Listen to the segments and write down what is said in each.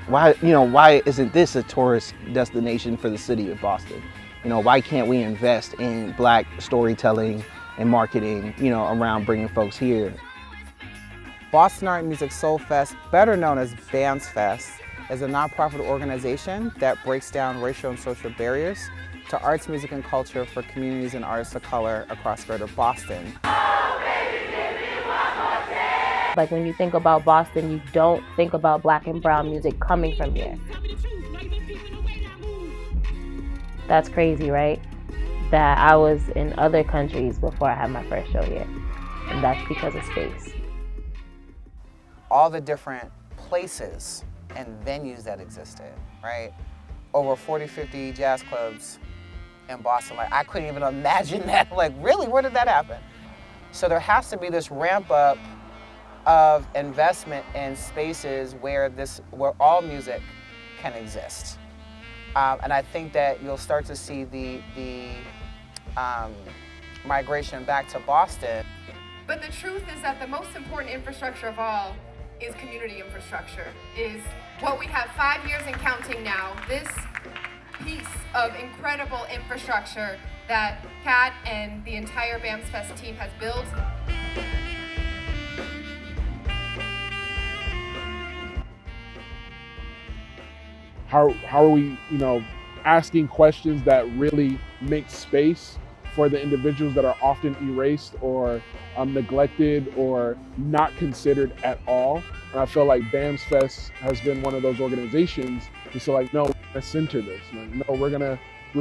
why isn't this a tourist destination for the city of Boston? Why can't we invest in Black storytelling and marketing, around bringing folks here? Boston Art and Music Soul Fest, better known as BAMSFest, is a nonprofit organization that breaks down racial and social barriers to arts, music, and culture for communities and artists of color across greater Boston. Like when you think about Boston, you don't think about Black and brown music coming from here. That's crazy, right? That I was in other countries before I had my first show here. And that's because of space. All the different places and venues that existed, right? Over 40, 50 jazz clubs in Boston. Like, I couldn't even imagine that. Like, really, where did that happen? So there has to be this ramp up of investment in spaces where all music can exist. And I think that you'll start to see the migration back to Boston. But the truth is that the most important infrastructure of all is community infrastructure, is what we have 5 years and counting now. This piece of incredible infrastructure that Kat and the entire BAMSFest team has built. How are we, asking questions that really make space for the individuals that are often erased or neglected or not considered at all? And I feel like BAMSFest has been one of those organizations to say, like, no, we're gonna center this. Like, no, we're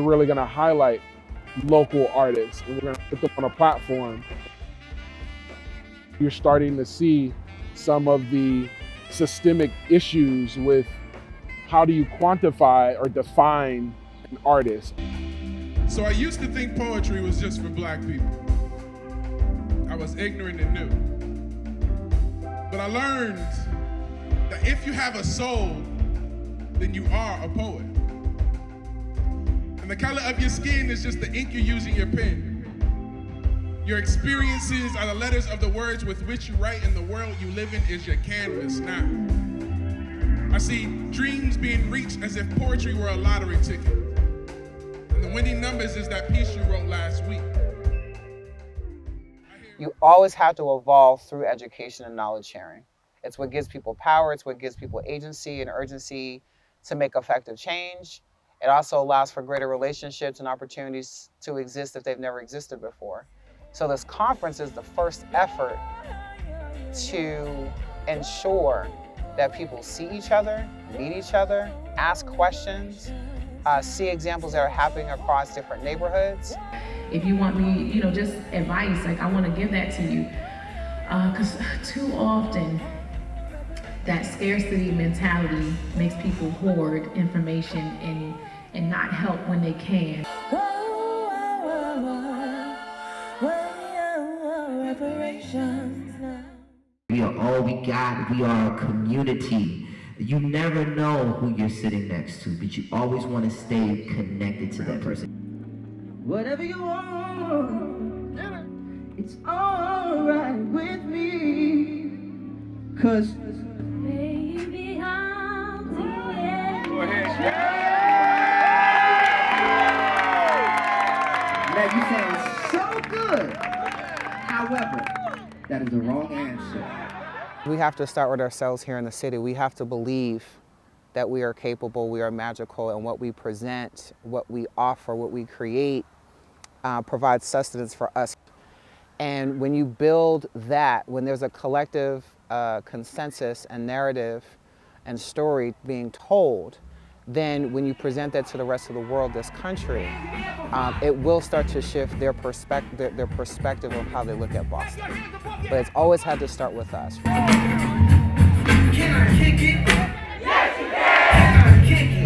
really gonna highlight local artists and we're gonna put them on a platform. You're starting to see some of the systemic issues with how do you quantify or define an artist? So I used to think poetry was just for Black people. I was ignorant and new. But I learned that if you have a soul, then you are a poet. And the color of your skin is just the ink you use in your pen. Your experiences are the letters of the words with which you write, and the world you live in is your canvas now. I see dreams being reached as if poetry were a lottery ticket. And the winning numbers is that piece you wrote last week. You always have to evolve through education and knowledge sharing. It's what gives people power, it's what gives people agency and urgency to make effective change. It also allows for greater relationships and opportunities to exist if they've never existed before. So this conference is the first effort to ensure that people see each other, meet each other, ask questions, see examples that are happening across different neighborhoods. If you want me, just advice, like I want to give that to you. Because too often, that scarcity mentality makes people hoard information and not help when they can. We are all we got. We are a community. You never know who you're sitting next to, but you always want to stay connected to that person. Whatever you want, it's all right with me. 'Cause baby, I'm doing. Go ahead. Now you sound so good. However, that is the wrong answer. We have to start with ourselves here in the city. We have to believe that we are capable, we are magical, and what we present, what we offer, what we create provides sustenance for us. And when you build that, when there's a collective consensus and narrative and story being told, then when you present that to the rest of the world, this country, it will start to shift their perspective of how they look at Boston. But it's always had to start with us. Can I kick it? Yes, you can! Can I kick it?